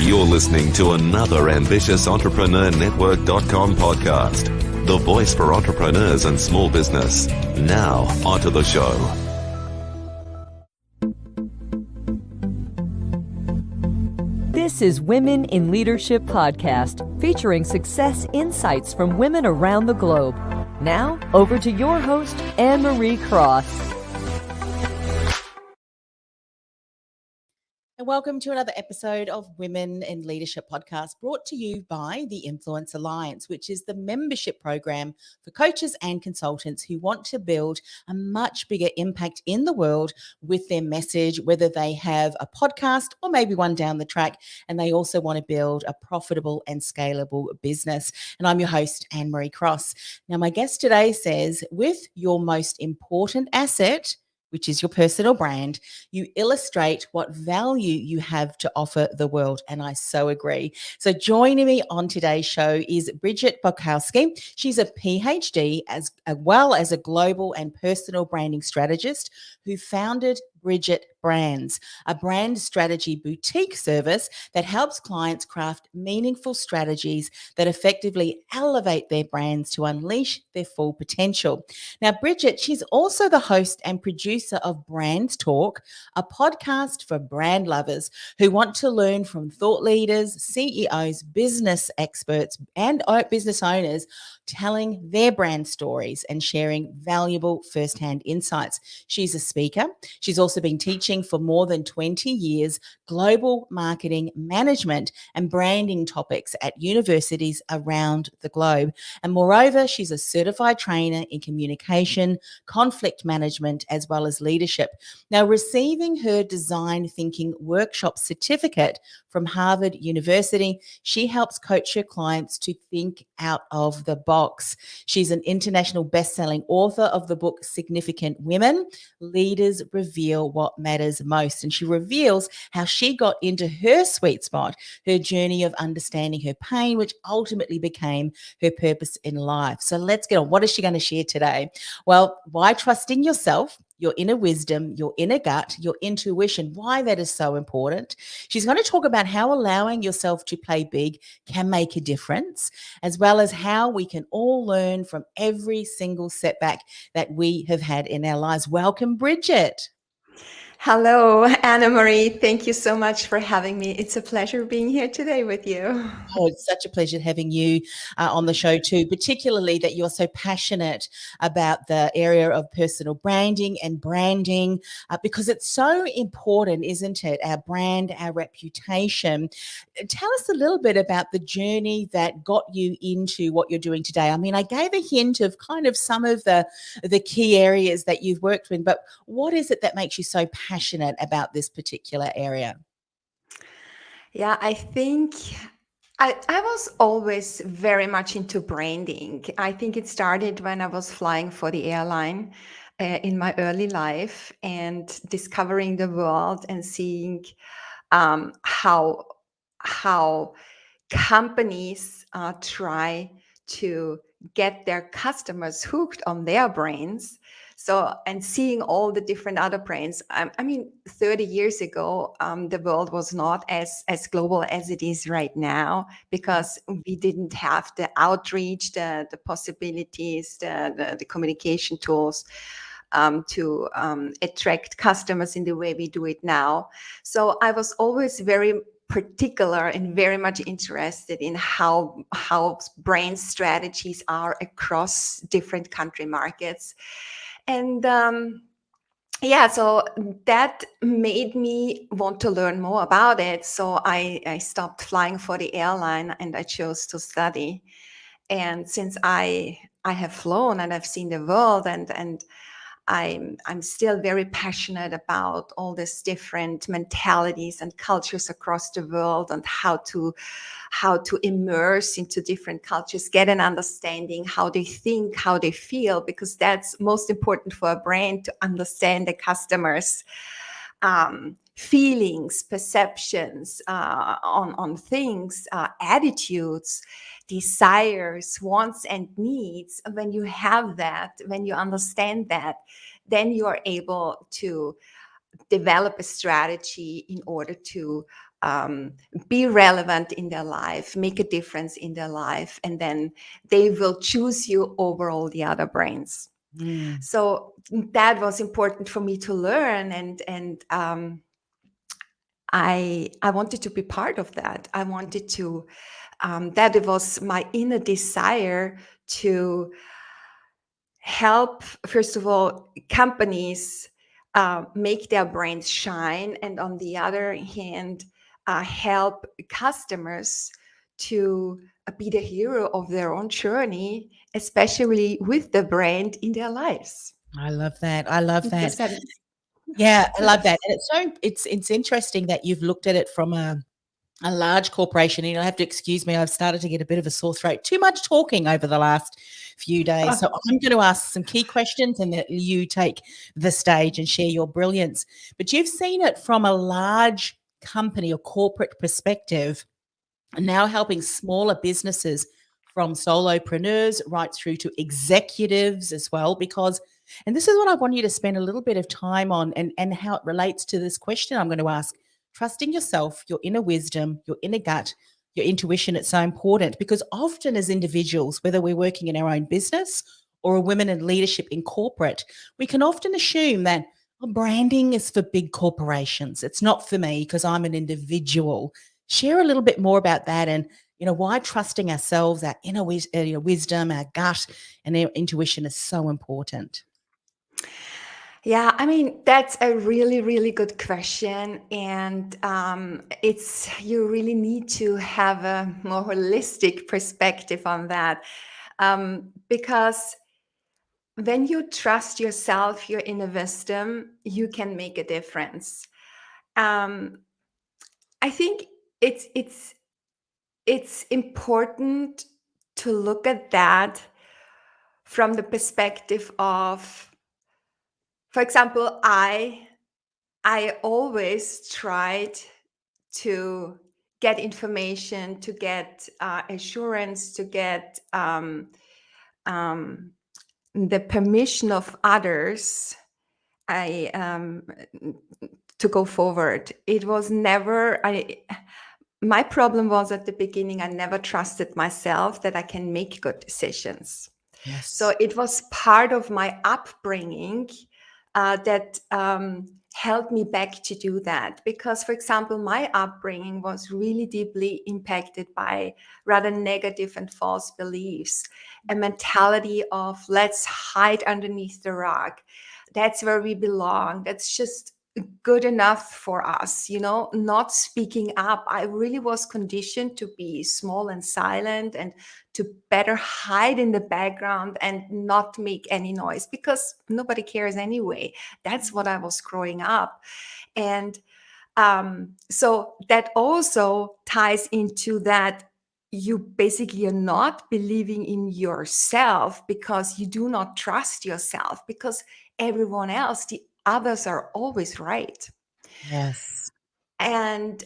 You're listening to another ambitious EntrepreneurNetwork.com podcast, the voice for entrepreneurs and small business. Now, onto the show. This is Women in Leadership Podcast, featuring success insights from women around the globe. Now, over to your host, Anne-Marie Cross. And welcome to another episode of Women in Leadership Podcast, brought to you by the Influence Alliance, which is the membership program for coaches and consultants who want to build a much bigger impact in the world with their message, whether they have a podcast or maybe one down the track, and they also want to build a profitable and scalable business. And I'm your host, Anne-Marie Cross. Now, my guest today says, with your most important asset, which is your personal brand, you illustrate what value you have to offer the world. And I so agree. So joining me on today's show is Brigitte Bojkowszky. She's a Ph.D. as well as a global and personal branding strategist who founded BridgetBrands, a brand strategy boutique service that helps clients craft meaningful strategies that effectively elevate their brands to unleash their full potential. Now, Brigitte, she's also the host and producer of BrandsTalk, a podcast for brand lovers who want to learn from thought leaders, CEOs, business experts, and business owners telling their brand stories and sharing valuable firsthand insights. She's a speaker. She's also been teaching for more than 20 years global marketing management and branding topics at universities around the globe. And moreover, she's a certified trainer in communication, conflict management, as well as leadership. Now, receiving her design thinking workshop certificate from Harvard University, she helps coach her clients to think out of the box. She's an international best-selling author of the book Significant Women, Leaders Reveal What Matters Most. And she reveals how she got into her sweet spot, her journey of understanding her pain, which ultimately became her purpose in life. So let's get on. What is she going to share today? Well, why trust in yourself, your inner wisdom, your inner gut, your intuition, why that is so important. She's going to talk about how allowing yourself to play big can make a difference, as well as how we can all learn from every single setback that we have had in our lives. Welcome, Brigitte. Hello, Anna-Marie. Thank you so much for having me. It's a pleasure being here today with you. Oh, it's such a pleasure having you on the show too, particularly that you're so passionate about the area of personal branding and branding, because it's so important, isn't it? Our brand, our reputation. Tell us a little bit about the journey that got you into what you're doing today. I mean, I gave a hint of kind of some of the key areas that you've worked in, but what is it that makes you so passionate about this particular area? Yeah, I think I was always very much into branding. I think it started when I was flying for the airline in my early life and discovering the world and seeing how companies try to get their customers hooked on their brands. So, and seeing all the different other brands. I mean, 30 years ago, the world was not as global as it is right now, because we didn't have the outreach, the possibilities, the communication tools to attract customers in the way we do it now. So I was always very particular and very much interested in how brand strategies are across different country markets. And so that made me want to learn more about it. So I stopped flying for the airline and I chose to study. And since I have flown and I've seen the world, and I'm still very passionate about all these different mentalities and cultures across the world, and how to immerse into different cultures, get an understanding how they think, how they feel, because that's most important for a brand, to understand the customers' feelings, perceptions on things, attitudes, desires, wants, and needs. When you have that, when you understand that, then you are able to develop a strategy in order to be relevant in their life, make a difference in their life, and then they will choose you over all the other brands. So that was important for me to learn, and I wanted to be part of that. I wanted to, that it was my inner desire to help, first of all, companies make their brands shine, and on the other hand, help customers to be the hero of their own journey, especially with the brand in their lives. I love that. I love that. Does that Yeah, I love that. And it's interesting that you've looked at it from a large corporation. And you'll have to excuse me, I've started to get a bit of a sore throat. Too much talking over the last few days. So I'm going to ask some key questions and that you take the stage and share your brilliance. But you've seen it from a large company or corporate perspective, and now helping smaller businesses from solopreneurs right through to executives as well, because, and this is what I want you to spend a little bit of time on, and how it relates to this question I'm going to ask. Trusting yourself, your inner wisdom, your inner gut, your intuition, it's so important, because often as individuals, whether we're working in our own business or a women in leadership in corporate, we can often assume that branding is for big corporations. It's not for me because I'm an individual. Share a little bit more about that, and why trusting ourselves, our inner wisdom, our gut, and our intuition is so important. Yeah, I mean, that's a really, really good question. And you really need to have a more holistic perspective on that. Because when you trust yourself, your inner wisdom, you can make a difference. I think it's important to look at that from the perspective of, for example, I always tried to get information, to get assurance, to get the permission of others to go forward. It was never, my problem was at the beginning, I never trusted myself that I can make good decisions. Yes. So it was part of my upbringing that held me back to do that. Because, for example, my upbringing was really deeply impacted by rather negative and false beliefs, a mentality of let's hide underneath the rug. That's where we belong. That's just good enough for us, not speaking up. I really was conditioned to be small and silent and to better hide in the background and not make any noise because nobody cares anyway. That's what I was growing up. And so that also ties into that you basically are not believing in yourself because you do not trust yourself, because everyone else, the others, are always right. Yes. And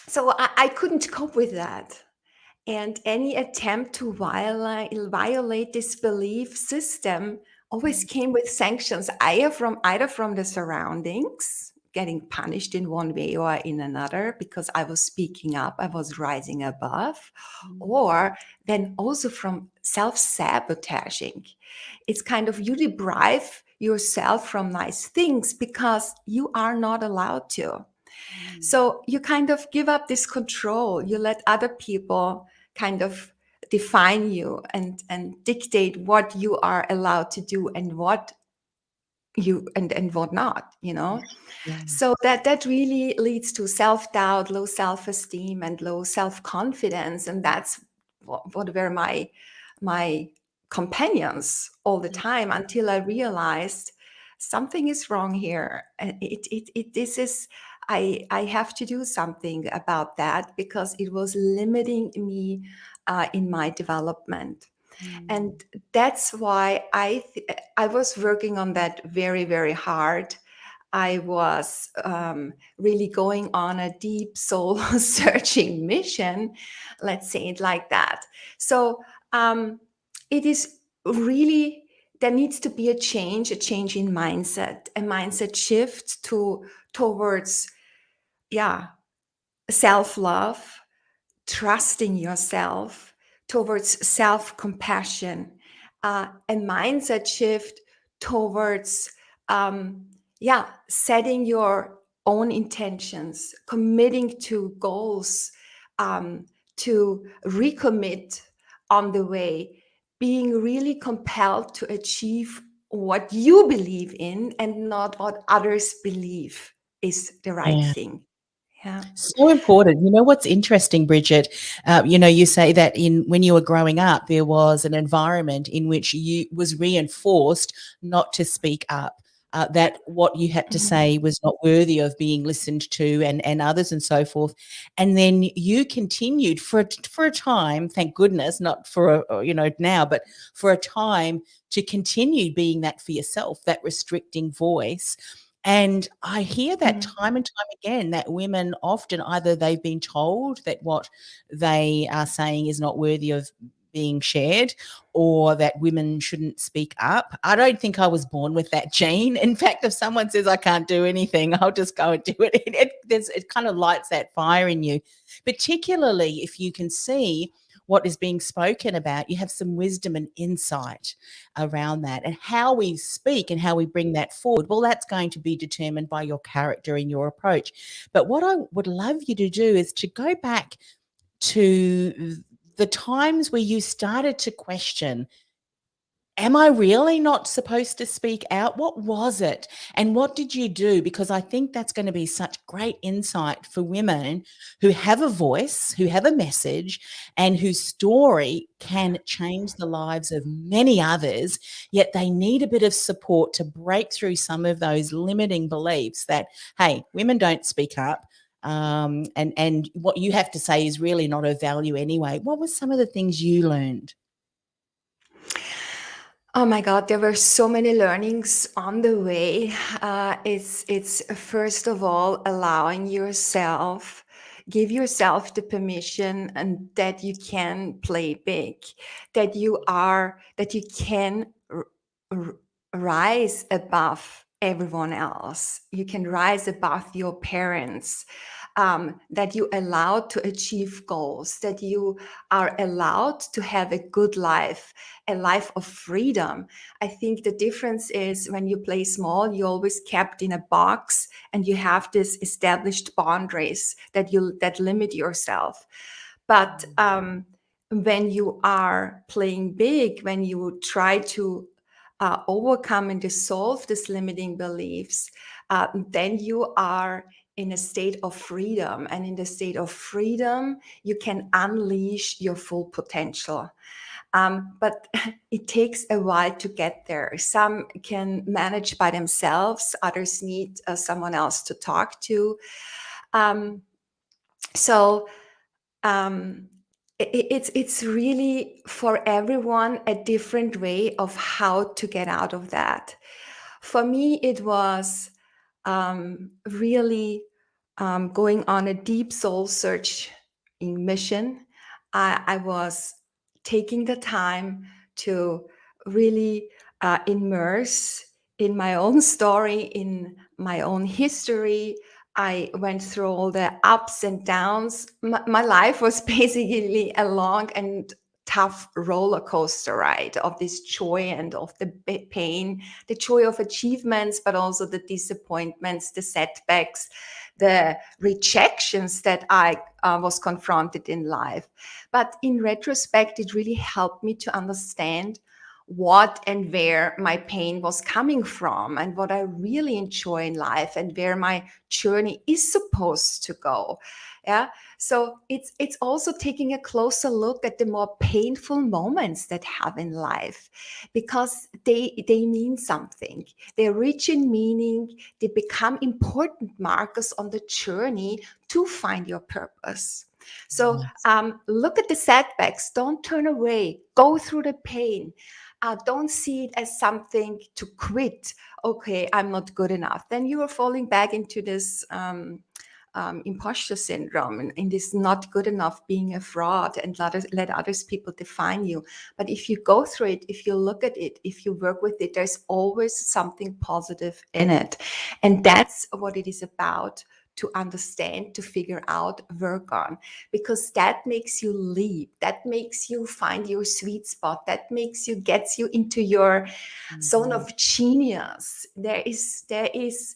so I couldn't cope with that. And any attempt to violate this belief system always came with sanctions, either from the surroundings, getting punished in one way or in another because I was speaking up, I was rising above, or then also from self-sabotaging. It's kind of you deprive yourself from nice things because you are not allowed to. So you kind of give up this control. You let other people kind of define you and dictate what you are allowed to do and what you and what not, Yeah. So that really leads to self-doubt, low self-esteem, and low self-confidence. And that's what were my companions all the time, until I realized something is wrong here. And I have to do something about that because it was limiting me in my development. And that's why I was working on that very, very hard. I was really going on a deep soul searching mission, let's say it like that. So it is really, there needs to be a change in mindset, a mindset shift towards self-love, trusting yourself, towards self-compassion, a mindset shift towards setting your own intentions, committing to goals, to recommit on the way, being really compelled to achieve what you believe in and not what others believe is the right Yeah. thing. Yeah. So important. You know what's interesting, Bridget? You say that when you were growing up, there was an environment in which you was reinforced not to speak up. That what you had to Mhm. say was not worthy of being listened to, and others and so forth. And then you continued for a time. Thank goodness, not for now, but for a time to continue being that for yourself, that restricting voice. And I hear that Mhm. time and time again, that women often either they've been told that what they are saying is not worthy of being shared, or that women shouldn't speak up. I don't think I was born with that gene. In fact, if someone says I can't do anything, I'll just go and do it. It kind of lights that fire in you, particularly if you can see what is being spoken about. You have some wisdom and insight around that, and how we speak and how we bring that forward. Well, that's going to be determined by your character and your approach. But what I would love you to do is to go back to the times where you started to question, am I really not supposed to speak out? What was it? And what did you do? Because I think that's going to be such great insight for women who have a voice, who have a message, and whose story can change the lives of many others, yet they need a bit of support to break through some of those limiting beliefs that, hey, women don't speak up. And what you have to say is really not of value anyway. What were some of the things you learned? Oh my God, there were so many learnings on the way. It's first of all allowing yourself, give yourself the permission and that you can play big, that you can r- rise above everyone else. You can rise above your parents. That you allowed to achieve goals, that you are allowed to have a good life, a life of freedom. I think the difference is when you play small, you're always kept in a box and you have this established boundaries that limit yourself. But when you are playing big, when you try to overcome and dissolve these limiting beliefs, then you are in a state of freedom. And in the state of freedom, you can unleash your full potential. But it takes a while to get there. Some can manage by themselves, others need someone else to talk to. Um, so it's really for everyone a different way of how to get out of that. For me, it was really going on a deep soul search in mission. I was taking the time to really immerse in my own story, in my own history. I went through all the ups and downs. My life was basically a long and tough roller coaster ride of this joy and of the pain, the joy of achievements, but also the disappointments, the setbacks, the rejections that I was confronted in life. But in retrospect, it really helped me to understand what and where my pain was coming from and what I really enjoy in life and where my journey is supposed to go. Yeah. So it's also taking a closer look at the more painful moments that have in life, because they mean something. They're rich in meaning. They become important markers on the journey to find your purpose. So look at the setbacks. Don't turn away. Go through the pain. Don't see it as something to quit. Okay, I'm not good enough. Then you are falling back into this imposter syndrome and in this not good enough, being a fraud, and let others people define you. But if you go through it, if you look at it, if you work with it, there's always something positive in it. And that's what it is about, to understand, to figure out, work on, because that makes you leap, that makes you find your sweet spot, that gets you into your zone of genius. There is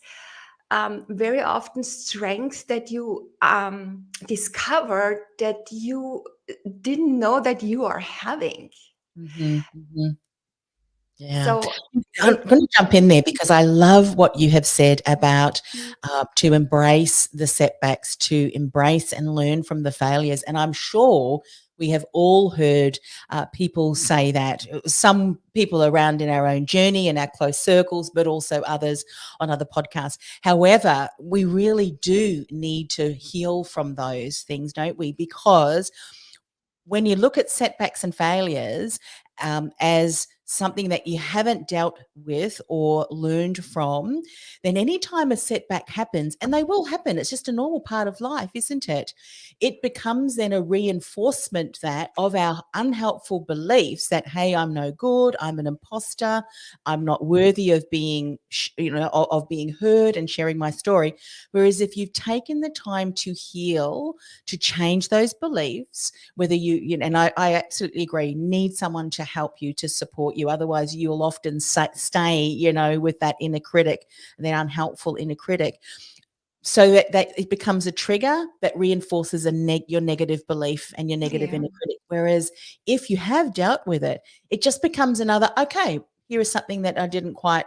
very often strength that you discover that you didn't know that you are having. Yeah. So I'm going to jump in there because I love what you have said about to embrace the setbacks, to embrace and learn from the failures. And I'm sure we have all heard people say that, some people around in our own journey and our close circles, but also others on other podcasts. However, we really do need to heal from those things, don't we? Because when you look at setbacks and failures as something that you haven't dealt with or learned from, then anytime a setback happens, and they will happen, it's just a normal part of life, isn't it? It becomes then a reinforcement that of our unhelpful beliefs that, hey, I'm no good, I'm an imposter, I'm not worthy of being, of being heard and sharing my story. Whereas if you've taken the time to heal, to change those beliefs, whether and I absolutely agree, need someone to help you, to support you. Otherwise, you'll often stay, with that inner critic, that unhelpful inner critic. So that it becomes a trigger that reinforces your negative belief and your negative inner critic. Whereas if you have dealt with it, it just becomes another, okay, here is something that I didn't quite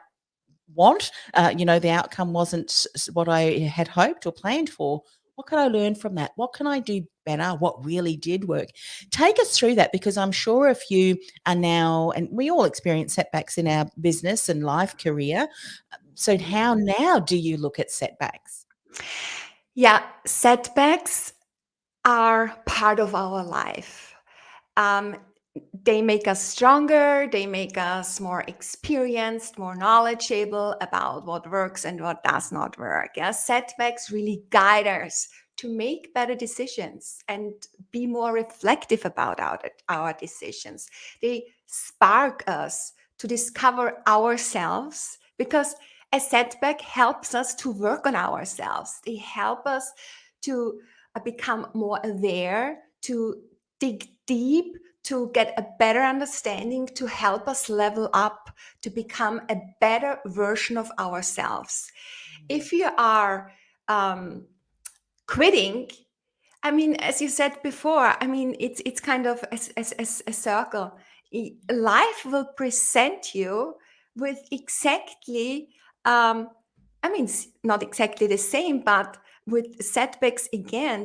want. The outcome wasn't what I had hoped or planned for. What can I learn from that? What can I do better? What really did work? Take us through that, because I'm sure if you are now, and we all experience setbacks in our business and life career. So how now do you look at setbacks? yeah, setbacks are part of our life. They make us stronger, they make us more experienced, more knowledgeable about what works and what does not work. Yeah? Setbacks really guide us to make better decisions and be more reflective about our decisions. They spark us to discover ourselves, because a setback helps us to work on ourselves. They help us to become more aware, to dig deep, to get a better understanding, to help us level up, to become a better version of ourselves. If you are quitting, I mean, as you said before, I mean, it's kind of a circle. Life will present you with exactly, I mean, not exactly the same, but with setbacks again.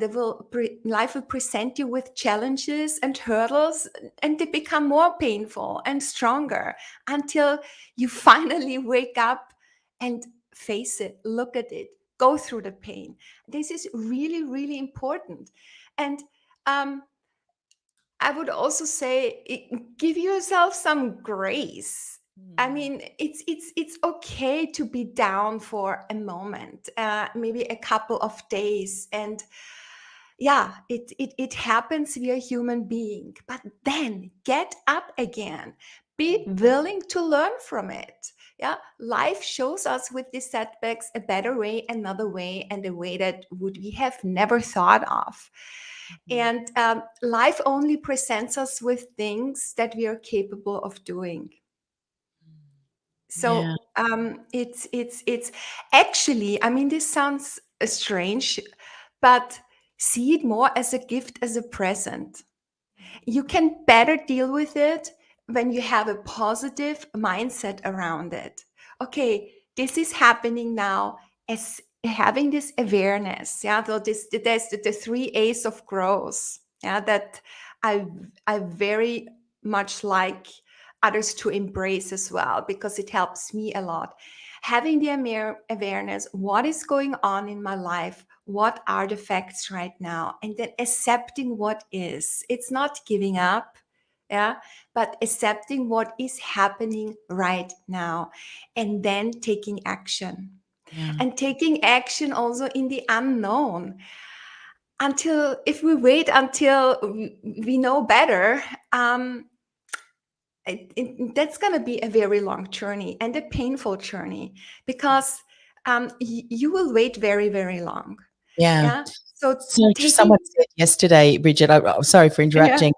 Life will present you with challenges and hurdles, and they become more painful and stronger until you finally wake up and face it, look at it, go through the pain. This is really, really important. And I would also say, give yourself some grace. I mean, it's okay to be down for a moment, maybe a couple of days, and yeah, it happens. We are human being, but then get up again. Be willing to learn from it. Yeah, life shows us with these setbacks a better way, another way, and a way that we have never thought of. And life only presents us with things that we are capable of doing. Yeah. So it's actually, I mean, this sounds strange, but see it more as a gift, as a present. You can better deal with it when you have a positive mindset around it. Okay, this is happening now, as having this awareness. Yeah, so there's the 3 A's of growth. Yeah, that I very much like others to embrace as well, because it helps me a lot. Having the awareness, what is going on in my life, what are the facts right now, and then accepting what is. It's not giving up, yeah, but accepting what is happening right now, and then taking action. Yeah. And taking action also in the unknown. Until, if we wait until we know better, that's going to be a very long journey and a painful journey, because you will wait very, very long. Yeah. Yeah. So So taking, someone said yesterday, Bridget, I'm sorry for yeah. interrupting,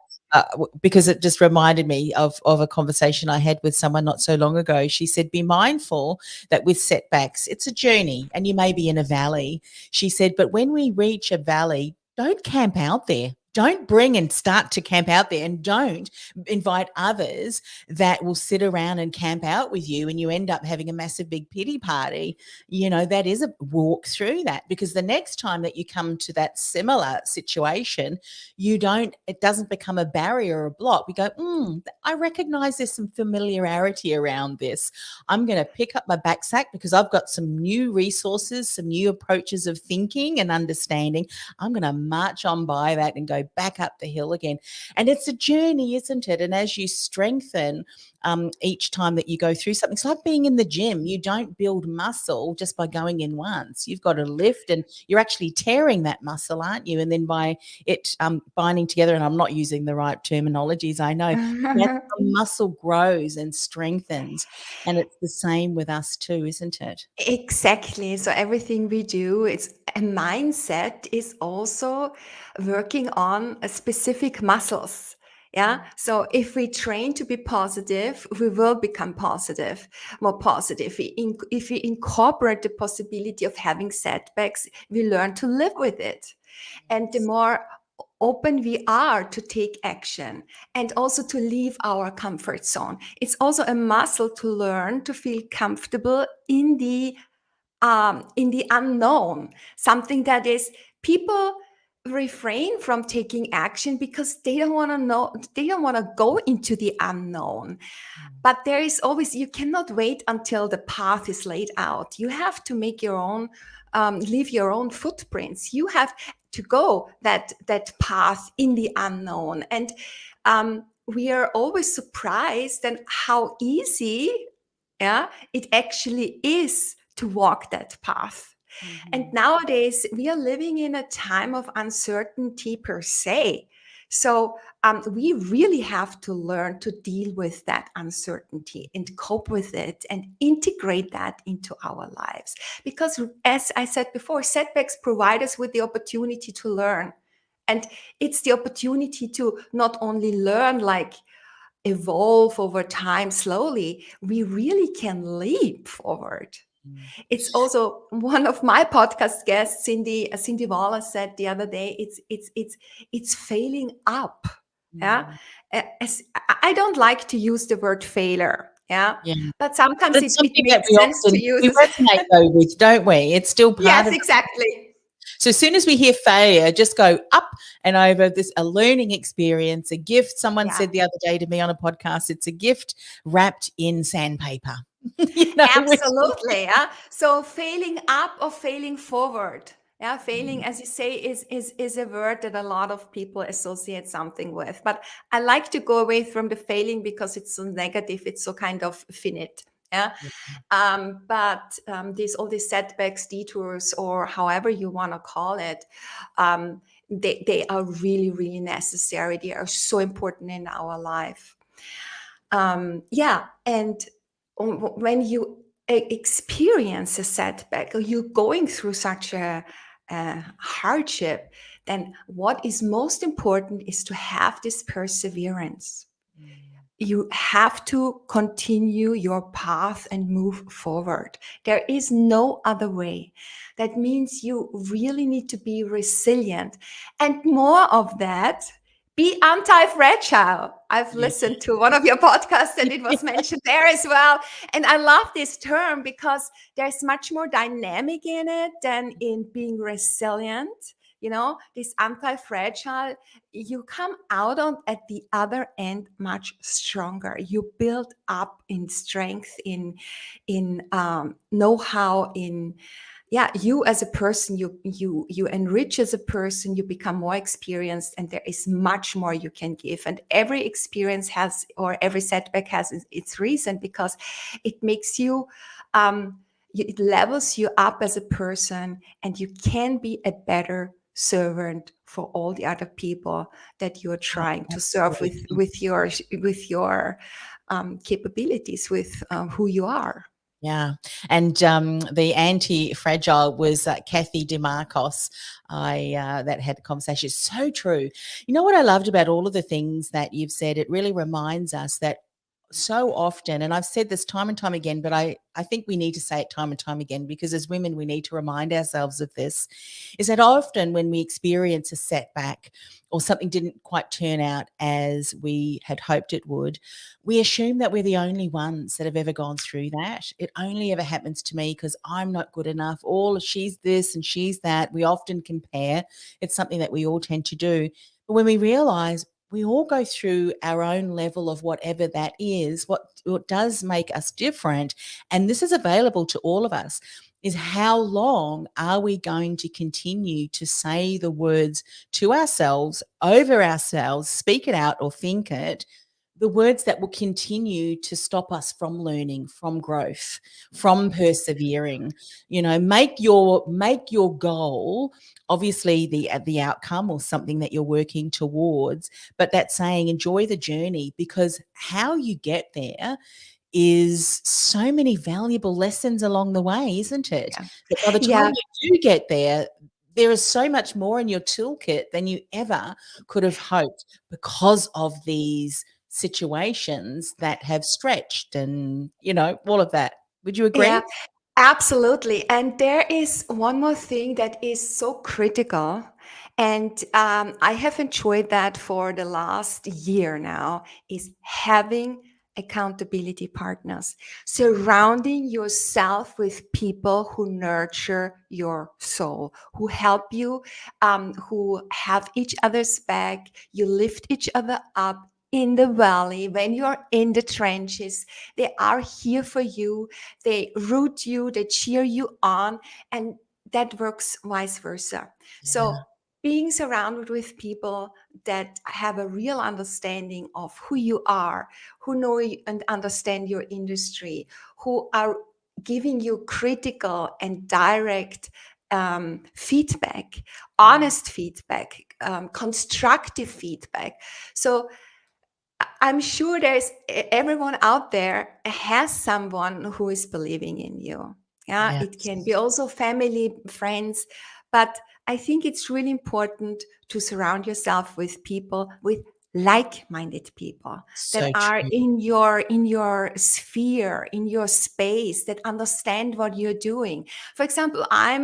because it just reminded me of a conversation I had with someone not so long ago. She said, be mindful that with setbacks, it's a journey and you may be in a valley. She said, but when we reach a valley, don't camp out there. Don't bring and start to camp out there, and don't invite others that will sit around and camp out with you, and you end up having a massive big pity party. That is a walk through that, because the next time that you come to that similar situation, it doesn't become a barrier or a block. We go, I recognize there's some familiarity around this. I'm going to pick up my backpack because I've got some new resources, some new approaches of thinking and understanding. I'm going to march on by that and go back up the hill again. And it's a journey, isn't it? And as you strengthen each time that you go through something, it's like being in the gym. You don't build muscle just by going in once. You've got to lift, and you're actually tearing that muscle, aren't you? And then by it binding together, and I'm not using the right terminologies, I know, that the muscle grows and strengthens. And it's the same with us too, isn't it? Exactly. So everything we do, it's a mindset is also working on a specific muscles. Yeah. So if we train to be positive, we will become positive, more positive. If we incorporate the possibility of having setbacks, we learn to live with it. And the more open we are to take action and also to leave our comfort zone, it's also a muscle to learn to feel comfortable in the unknown, something that is, people refrain from taking action because they don't want to know, they don't want to go into the unknown. But there is always, you cannot wait until the path is laid out. You have to make your own, leave your own footprints. You have to go that path in the unknown. And we are always surprised at how easy, it actually is to walk that path. And nowadays we are living in a time of uncertainty per se. So we really have to learn to deal with that uncertainty and cope with it and integrate that into our lives. Because as I said before, setbacks provide us with the opportunity to learn. And it's the opportunity to not only learn, like evolve over time slowly, we really can leap forward. It's also one of my podcast guests, Cindy Wallace, said the other day, it's failing up. Yeah. I don't like to use the word failure. Yeah. Yeah. But sometimes But it's it something that makes sense to use. we resonate though with, don't we? It's still part Yes, of. exactly. So as soon as we hear failure, just go up and over. This a learning experience, a gift. Someone Yeah. said the other day to me on a podcast, it's a gift wrapped in sandpaper. Absolutely. Yeah. So failing up or failing forward. Yeah, failing, as you say, is a word that a lot of people associate something with. But I like to go away from the failing because it's so negative. It's so kind of finite. Yeah. But all these setbacks, detours, or however you want to call it, they are really, really necessary. They are so important in our life. Yeah. And when you experience a setback or you're going through such a hardship, then what is most important is to have this perseverance. You have to continue your path and move forward. There is no other way. That means you really need to be resilient. And more of that, be anti-fragile. I've listened to one of your podcasts and it was mentioned there as well. And I love this term because there's much more dynamic in it than in being resilient. This anti-fragile, you come out at the other end much stronger. You build up in strength, in know-how, you as a person, you enrich as a person, you become more experienced, and there is much more you can give. And every experience has, or every setback has its reason, because it makes you it levels you up as a person, and you can be a better servant for all the other people that you're trying to serve with your capabilities, with who you are. Yeah. And the Antifragile was Kathy DeMarcos. That had the conversation. It's so true. You know what I loved about all of the things that you've said? It really reminds us that so often, and I've said this time and time again, but I think we need to say it time and time again, because as women, we need to remind ourselves of this, is that often when we experience a setback or something didn't quite turn out as we had hoped it would, we assume that we're the only ones that have ever gone through that. It only ever happens to me because I'm not good enough. All she's this and she's that. We often compare. It's something that we all tend to do. But when we realize we all go through our own level of whatever that is, what does make us different, and this is available to all of us, is how long are we going to continue to say the words to ourselves, over ourselves, speak it out or think it, the words that will continue to stop us from learning, from growth, from persevering. Make your goal obviously the outcome or something that you're working towards, but that's saying enjoy the journey, because how you get there is so many valuable lessons along the way, isn't it? Yeah. That by the time Yeah. you do get there, there is so much more in your toolkit than you ever could have hoped, because of these situations that have stretched and, all of that. Would you agree? Yeah, absolutely. And there is one more thing that is so critical. And I have enjoyed that for the last year now, is having accountability partners, surrounding yourself with people who nurture your soul, who help you, who have each other's back. You lift each other up in the valley when you're in the trenches. They are here for you. They root you, they cheer you on, and that works vice versa. So Yeah. being surrounded with people that have a real understanding of who you are, who know and understand your industry, who are giving you critical and direct feedback, honest feedback, constructive feedback. So I'm sure there's everyone out there has someone who is believing in you. Yeah, it can Yes. be also family, friends, but I think it's really important to surround yourself with people, with like-minded people that So are true. in your sphere, in your space, that understand what you're doing. For example, I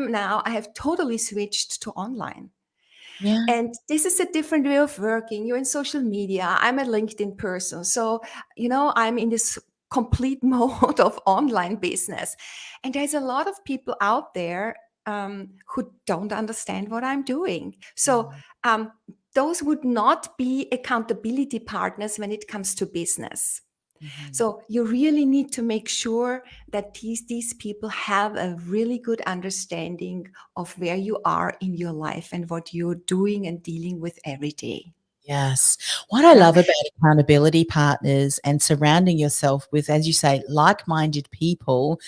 have totally switched to online. Yeah. And this is a different way of working. You're in social media. I'm a LinkedIn person. So, I'm in this complete mode of online business. And there's a lot of people out there who don't understand what I'm doing. So, those would not be accountability partners when it comes to business. Mhm. So you really need to make sure that these people have a really good understanding of where you are in your life and what you're doing and dealing with every day. Yes. What I Yeah. love about accountability partners and surrounding yourself with, as you say, like-minded people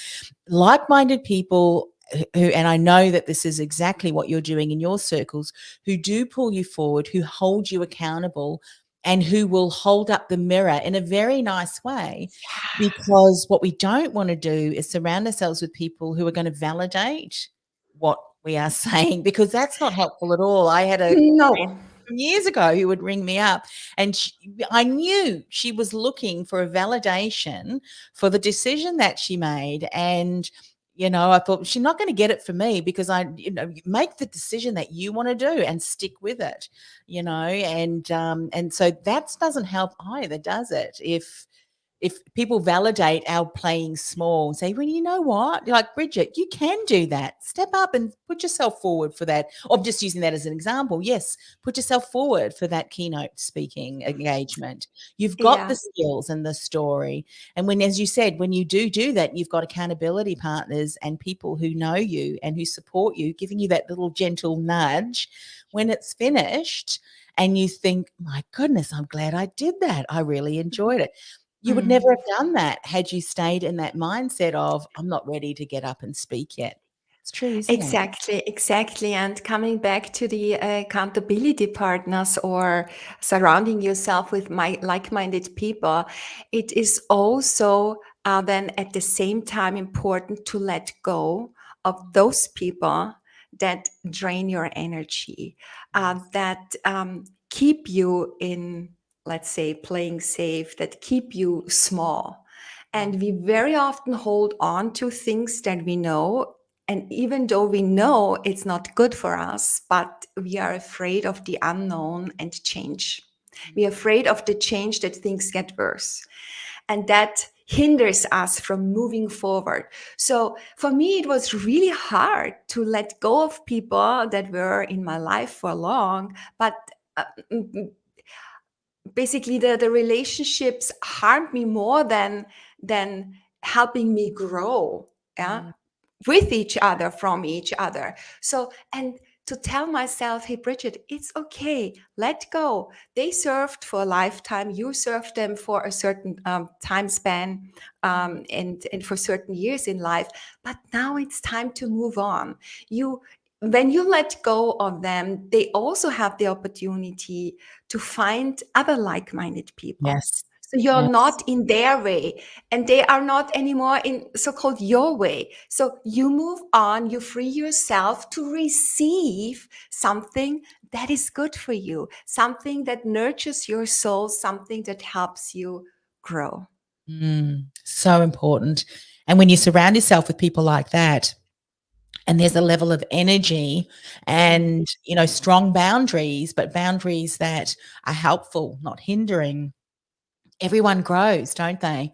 who, and I know that this is exactly what you're doing in your circles, who do pull you forward, who hold you accountable, and who will hold up the mirror in a very nice way. Because what we don't want to do is surround ourselves with people who are going to validate what we are saying, because that's not helpful at all. I had a No. from years ago who would ring me up, and I knew she was looking for a validation for the decision that she made. And I thought, she's not going to get it from me, because make the decision that you want to do and stick with it. And so that doesn't help either, does it? If people validate our playing small and say, well, you know what, like, Bridget, you can do that. Step up and put yourself forward for that. I'm just using that as an example. Yes, put yourself forward for that keynote speaking engagement. You've got Yeah. the skills and the story. And when, as you said, when you do that, you've got accountability partners and people who know you and who support you, giving you that little gentle nudge when it's finished. And you think, my goodness, I'm glad I did that. I really enjoyed it. You would Mm. never have done that had you stayed in that mindset of, I'm not ready to get up and speak yet. It's true, isn't it? Exactly, exactly. And coming back to the accountability partners or surrounding yourself with like-minded people, it is also then at the same time important to let go of those people that drain your energy, that keep you in, let's say, playing safe, that keep you small. And we very often hold on to things that we know. And even though we know it's not good for us, but we are afraid of the unknown and change. We are afraid of the change, that things get worse. And that hinders us from moving forward. So for me, it was really hard to let go of people that were in my life for long, but basically the relationships harmed me more than helping me grow. Yeah. With each other, from each other. So, and to tell myself, hey, Bridget, it's okay, let go. They served for a lifetime. You served them for a certain time span, and for certain years in life. But now it's time to move on. When you let go of them, they also have the opportunity to find other like-minded people. Yes. So you're Yes. not in their way, and they are not anymore in so-called your way. So you move on, you free yourself to receive something that is good for you, something that nurtures your soul, something that helps you grow. So important. And when you surround yourself with people like that, and there's a level of energy and, strong boundaries, but boundaries that are helpful, not hindering, everyone grows, don't they?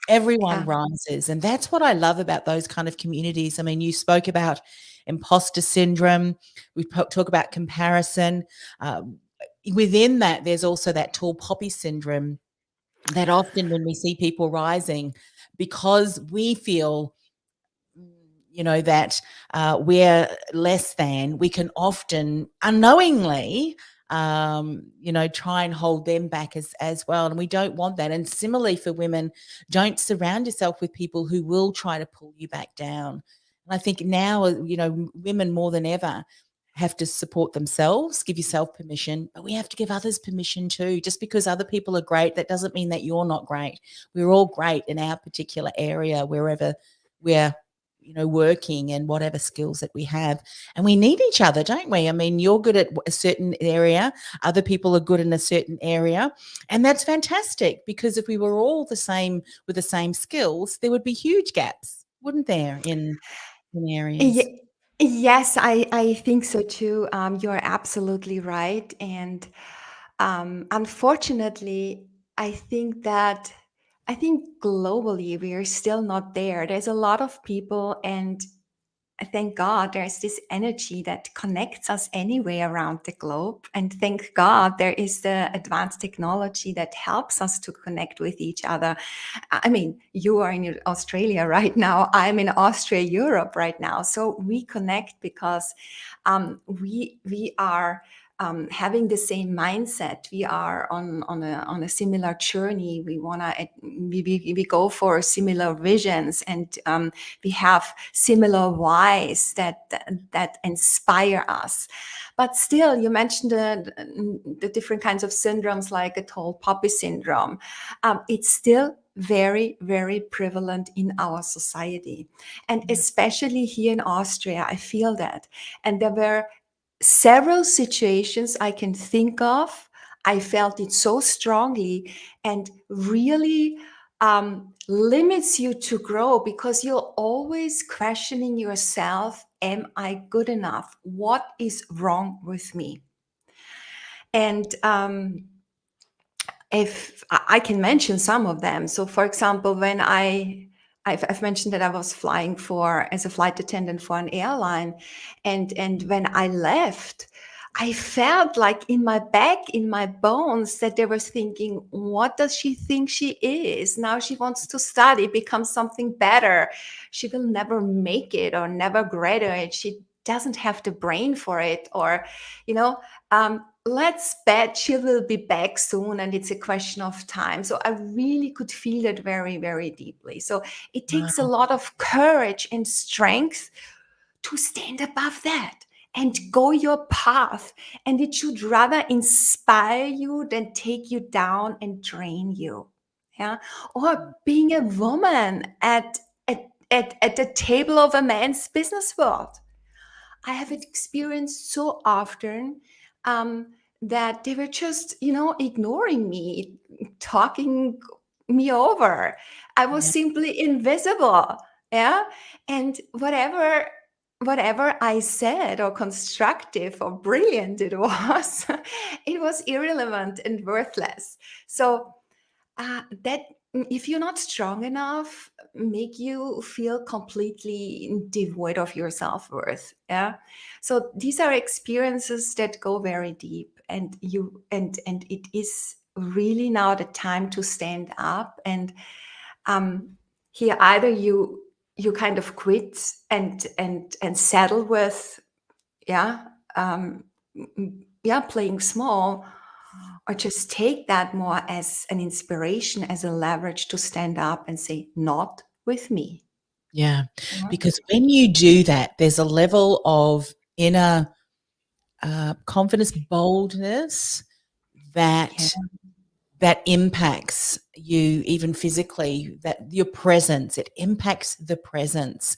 Everyone Yeah. rises. And that's what I love about those kind of communities. I mean, you spoke about imposter syndrome. We talk about comparison. Within that, there's also that tall poppy syndrome, that often when we see people rising, because we feel that we're less than, we can often unknowingly try and hold them back as well, and we don't want that. And similarly for women, don't surround yourself with people who will try to pull you back down. And I think now women more than ever have to support themselves, give yourself permission, but we have to give others permission too. Just because other people are great, that doesn't mean that you're not great. We're all great in our particular area, wherever we're working, and whatever skills that we have. And we need each other, don't we? I mean, you're good at a certain area, other people are good in a certain area. And that's fantastic, because if we were all the same with the same skills, there would be huge gaps, wouldn't there, in areas? Yes, I think so too. You're absolutely right. And unfortunately, I think globally we are still not there. There's a lot of people, and thank God there's this energy that connects us anyway around the globe. And thank God there is the advanced technology that helps us to connect with each other. I mean, you are in Australia right now. I'm in Austria, Europe right now. So we connect because we are having the same mindset. We are on a similar journey. We go for similar visions, and we have similar whys that inspire us. But still, you mentioned the different kinds of syndromes, like a tall poppy syndrome. It's still very, very prevalent in our society. And especially here in Austria, I feel that. And there were several situations I can think of. I felt it so strongly, and really limits you to grow, because you're always questioning yourself. Am I good enough? What is wrong with me? And if I can mention some of them. So, for example, when I've mentioned that I was flying as a flight attendant for an airline, and when I left, I felt like in my back, in my bones, that they were thinking, what does she think she is? Now she wants to study, become something better. She will never make it or never graduate. She doesn't have the brain for it, or, you know, let's bet she will be back soon, and it's a question of time. So I really could feel it very, very deeply. So it takes a lot of courage and strength to stand above that and go your path. And it should rather inspire you than take you down and drain you. Yeah. Or being a woman at the table of a man's business world. I have experienced so often that they were just, ignoring me, talking me over. I was Yeah. simply invisible. Yeah. And whatever I said or constructive or brilliant it was, it was irrelevant and worthless. So that if you're not strong enough, make you feel completely devoid of your self-worth. Yeah. So these are experiences that go very deep, and it is really now the time to stand up. And um here, either you kind of quit and settle with, yeah, playing small, or just take that more as an inspiration, as a leverage to stand up and say, not with me. Yeah. Yeah. Because when you do that, there's a level of inner confidence, boldness Yeah. that impacts you even physically, that your presence, it impacts the presence,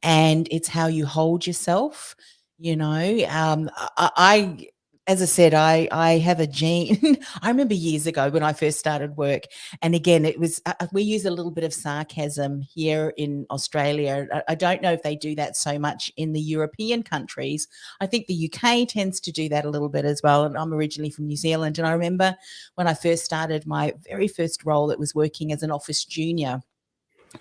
and it's how you hold yourself. I as I said, I have a gene. I remember years ago when I first started work, and again, it was we use a little bit of sarcasm here in Australia. I don't know if they do that so much in the European countries. I think the UK tends to do that a little bit as well. And I'm originally from New Zealand, and I remember when I first started my very first role, it was working as an office junior.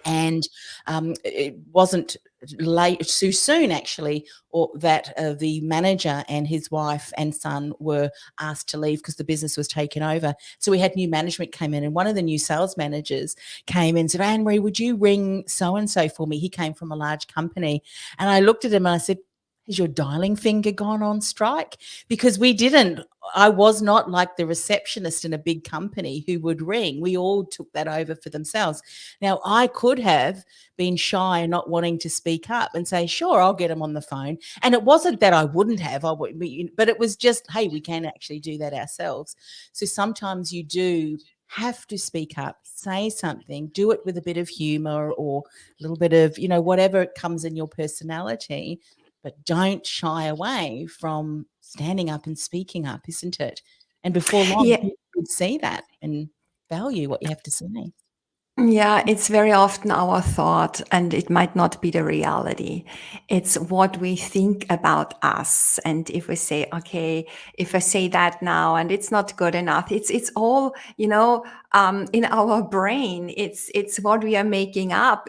And it wasn't late too soon, actually, or that the manager and his wife and son were asked to leave because the business was taken over. So we had new management came in, and one of the new sales managers came in and said, "Anne-Marie, would you ring so-and-so for me?" He came from a large company. And I looked at him and I said, "Has your dialing finger gone on strike?" Because I was not like the receptionist in a big company who would ring. We all took that over for themselves. Now, I could have been shy and not wanting to speak up and say, "Sure, I'll get him on the phone." And it wasn't that I wouldn't have, but it was just, hey, we can actually do that ourselves. So sometimes you do have to speak up, say something, do it with a bit of humor or a little bit of, whatever comes in your personality, but don't shy away from standing up and speaking up, isn't it? And before long, Yeah. people would see that and value what you have to say. Yeah, it's very often our thought, and it might not be the reality. It's what we think about us. And if we say, okay, if I say that now and it's not good enough, it's all, in our brain. It's what we are making up.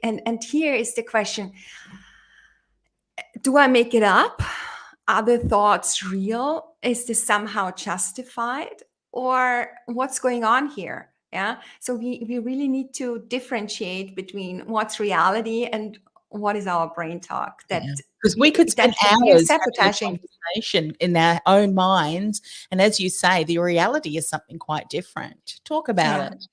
And here is the question: do I make it up? Are the thoughts real? Is this somehow justified? Or what's going on here? Yeah. So we really need to differentiate between what's reality and what is our brain talk Yeah, because we could spend we are hours having a sabotaging. conversation in our own minds, and as you say, the reality is something quite different. Talk about Yeah. it.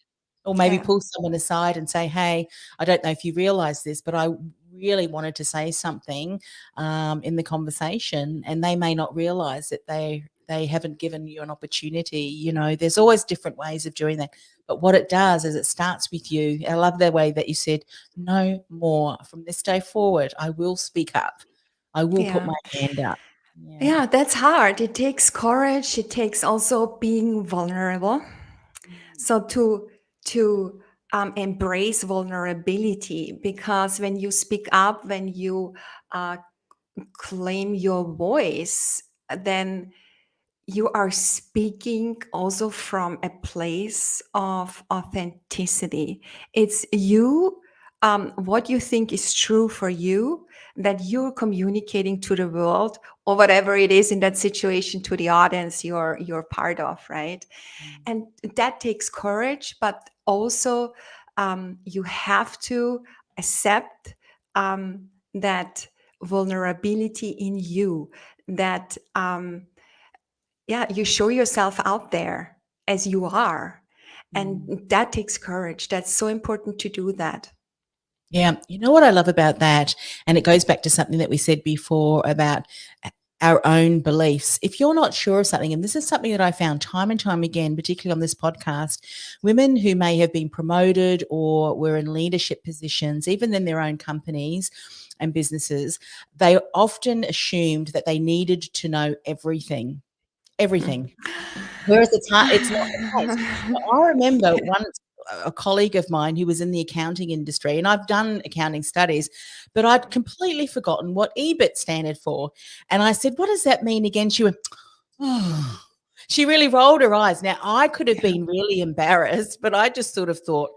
Or maybe Yeah. pull someone aside and say, "Hey, I don't know if you realize this, but I really wanted to say something in the conversation," and they may not realize that they haven't given you an opportunity. There's always different ways of doing that. But what it does is it starts with you. I love the way that you said, "No more. From this day forward, I will speak up. I will put Yeah. my hand up." Yeah. Yeah, that's hard. It takes courage. It takes also being vulnerable. So to embrace vulnerability, because when you speak up, when you uh, claim your voice, then you are speaking also from a place of authenticity. It's you, what you think is true for you, that you're communicating to the world, or whatever it is in that situation, to the audience you're part of, right? And that takes courage, but also you have to accept that vulnerability in you, that you show yourself out there as you are. And that takes courage. That's so important to do that. Yeah. You know what I love about that? And it goes back to something that we said before about our own beliefs. If you're not sure of something, and this is something that I found time and time again, particularly on this podcast, women who may have been promoted or were in leadership positions, even in their own companies and businesses, they often assumed that they needed to know everything. Everything. Whereas it's not the case. I remember once a colleague of mine who was in the accounting industry, and I've done accounting studies, but I'd completely forgotten what EBIT standard for. And I said, "What does that mean again?" She went, "Oh." She really rolled her eyes. Now, I could have been really embarrassed, but I just sort of thought,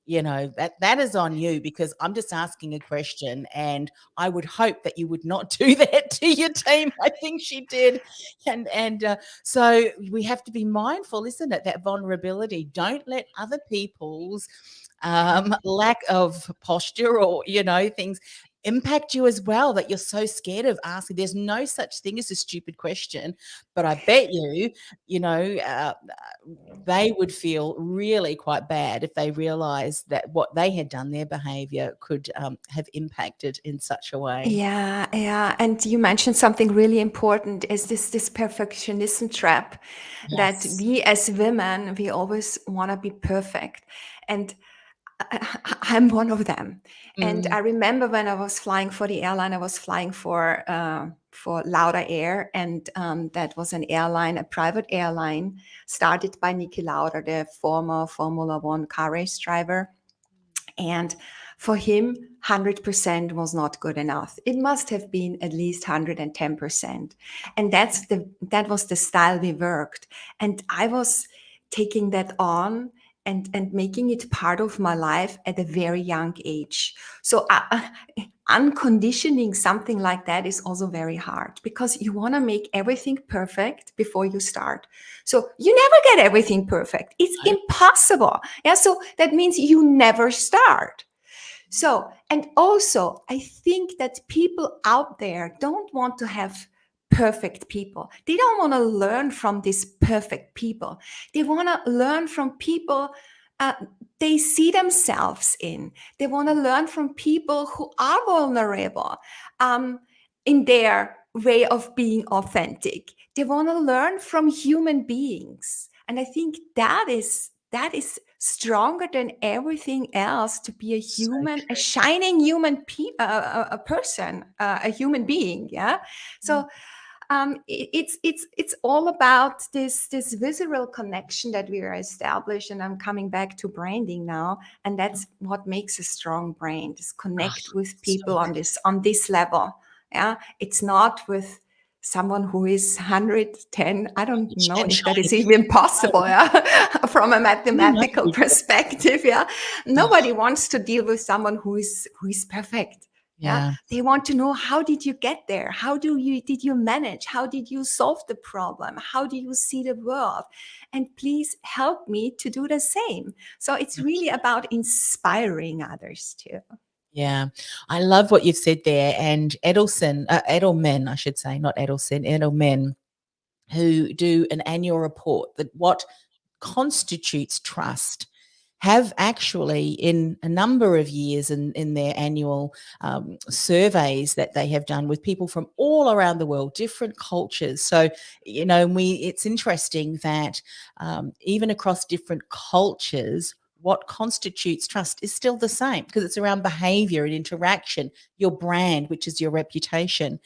that is on you, because I'm just asking a question, and I would hope that you would not do that to your team. I think she did. And so we have to be mindful, isn't it, that vulnerability. Don't let other people's lack of posture or, things impact you as well, that you're so scared of asking. There's no such thing as a stupid question, but I bet they would feel really quite bad if they realized that what they had done, their behavior, could have impacted in such a way. Yeah. And you mentioned something really important, is this perfectionism trap, that Yes. we as women, we always want to be perfect. And I'm one of them. And I remember when I was flying for the airline, I was flying for Lauda Air, and that was an airline, a private airline, started by Niki Lauda, the former Formula One car race driver. And for him, 100% was not good enough. It must have been at least 110%. And that was the style we worked. And I was taking that on and making it part of my life at a very young age. So unconditioning something like that is also very hard, because you want to make everything perfect before you start. So you never get everything perfect. It's impossible. Yeah. So that means you never start. So, and also, I think that people out there don't want to have perfect people. They don't want to learn from these perfect people. They want to learn from people they see themselves in. They want to learn from people who are vulnerable in their way of being authentic. They want to learn from human beings. And I think that is stronger than everything else, to be a human, a shining human a person, a human being. Yeah. So it's all about this visceral connection that we are established. And I'm coming back to branding now, and that's what makes a strong brand, is connect with people on this level. Yeah. It's not with someone who is 110. I don't know if that is even possible, yeah, from a mathematical perspective. Yeah, nobody wants to deal with someone who is perfect. Yeah, they want to know, how did you get there? How did you manage? How did you solve the problem? How do you see the world? And please help me to do the same. So it's really about inspiring others too. Yeah, I love what you've said there. And Edelman, I should say, not Edelson, Edelman, who do an annual report that what constitutes trust, have actually, in a number of years, in their annual surveys that they have done with people from all around the world, different cultures. So, it's interesting that even across different cultures, what constitutes trust is still the same, because it's around behavior and interaction, your brand, which is your reputation.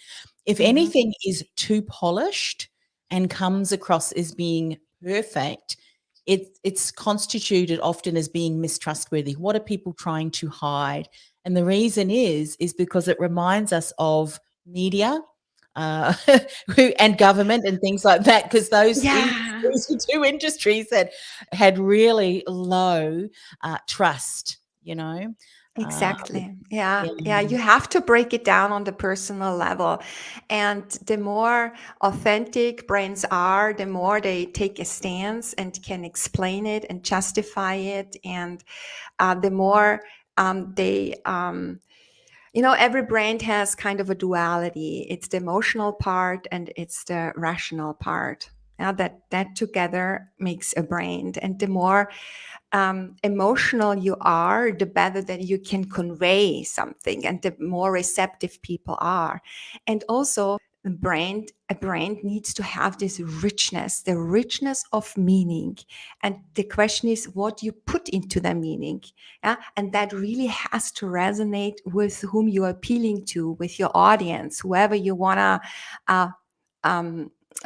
If anything is too polished and comes across as being perfect, it's constituted often as being mistrustworthy. What are people trying to hide? And the reason is because it reminds us of media and government and things like that, because those industries are two industries that had really low trust, Exactly. Yeah. You have to break it down on the personal level. And the more authentic brands are, the more they take a stance and can explain it and justify it. And the more every brand has kind of a duality. It's the emotional part and it's the rational part. Now that together makes a brand. And the more emotional you are, the better that you can convey something, and the more receptive people are. And also, a brand needs to have this richness, the richness of meaning. And the question is what you put into the meaning. Yeah? And that really has to resonate with whom you're appealing to, with your audience, whoever you want to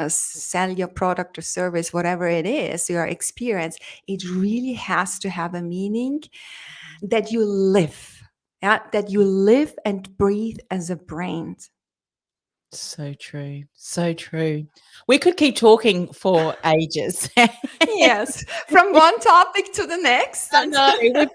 sell your product or service, whatever it is, your experience. It really has to have a meaning that you live, that you live and breathe as a brand. So true. So true. We could keep talking for ages. Yes, from one topic to the next. I know we've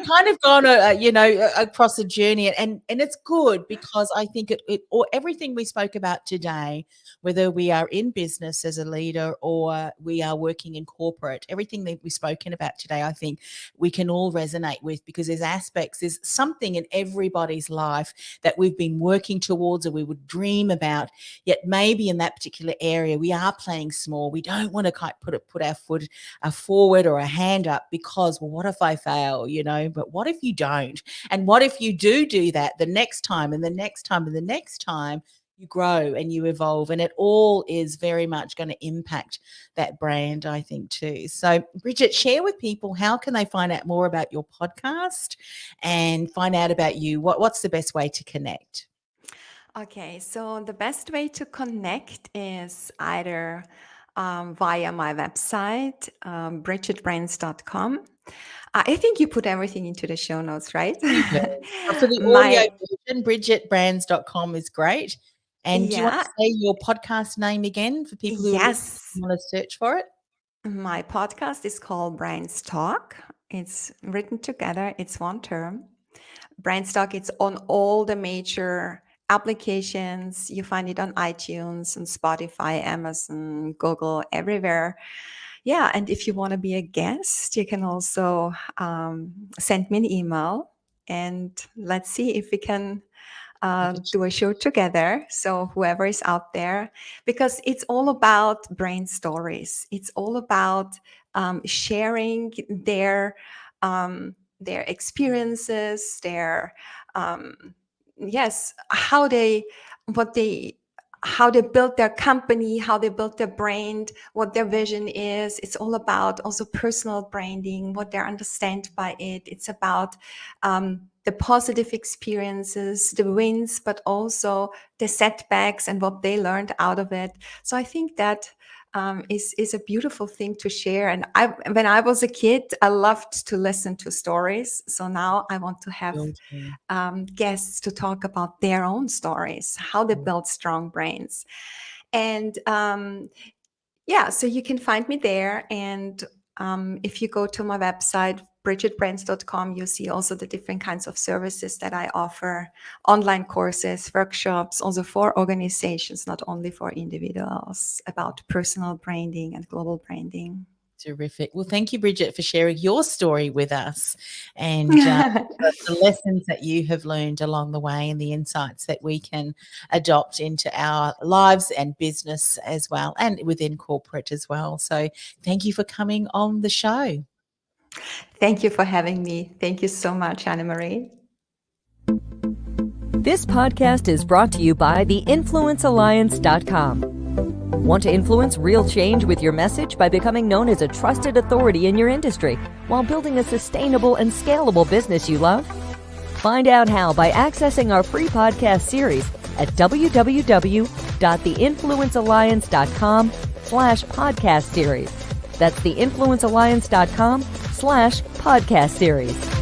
kind of gone, across a journey, and it's good because I think it or everything we spoke about today, whether we are in business as a leader or we are working in corporate, everything that we've spoken about today, I think we can all resonate with, because there's something in everybody's life that we've been working towards or we would dream about, yet maybe in that particular area we are playing small. We don't want to quite put our foot forward or a hand up because, well, what if I fail, but what if you don't? And what if you do that the next time and the next time and the next time? You grow and you evolve, and it all is very much going to impact that brand, I think, too. So, Bridget, share with people, how can they find out more about your podcast and find out about you? What's the best way to connect? Okay, so the best way to connect is either via my website, BridgetBrands.com. I think you put everything into the show notes, right? Yeah. For the audio version, BridgetBrands.com is great. And do you want to say your podcast name again for people who want to search for it? My podcast is called BrandsTalk. It's written together. It's one term. BrandsTalk, it's on all the major applications. You find it on iTunes and Spotify, Amazon, Google, everywhere. Yeah, and if you want to be a guest, you can also send me an email, and let's see if we can do a show together. So whoever is out there, because it's all about brand stories. It's all about sharing their experiences, how they built their company, how they built their brand, what their vision is. It's all about also personal branding, what they understand by it. It's about the positive experiences, the wins, but also the setbacks and what they learned out of it. So I think that is a beautiful thing to share. And when I was a kid, I loved to listen to stories. So now I want to have guests to talk about their own stories, how they build strong brains. And so you can find me there. And if you go to my website, BridgetBrands.com, you see also the different kinds of services that I offer, online courses, workshops, also for organizations, not only for individuals, about personal branding and global branding. Terrific. Well, thank you, Bridget, for sharing your story with us and the lessons that you have learned along the way and the insights that we can adopt into our lives and business as well, and within corporate as well. So thank you for coming on the show. Thank you for having me. Thank you so much, Anna-Marie. This podcast is brought to you by theinfluencealliance.com. Want to influence real change with your message by becoming known as a trusted authority in your industry while building a sustainable and scalable business you love? Find out how by accessing our free podcast series at www.theinfluencealliance.com/podcast series. That's theinfluencealliance.com/podcast series.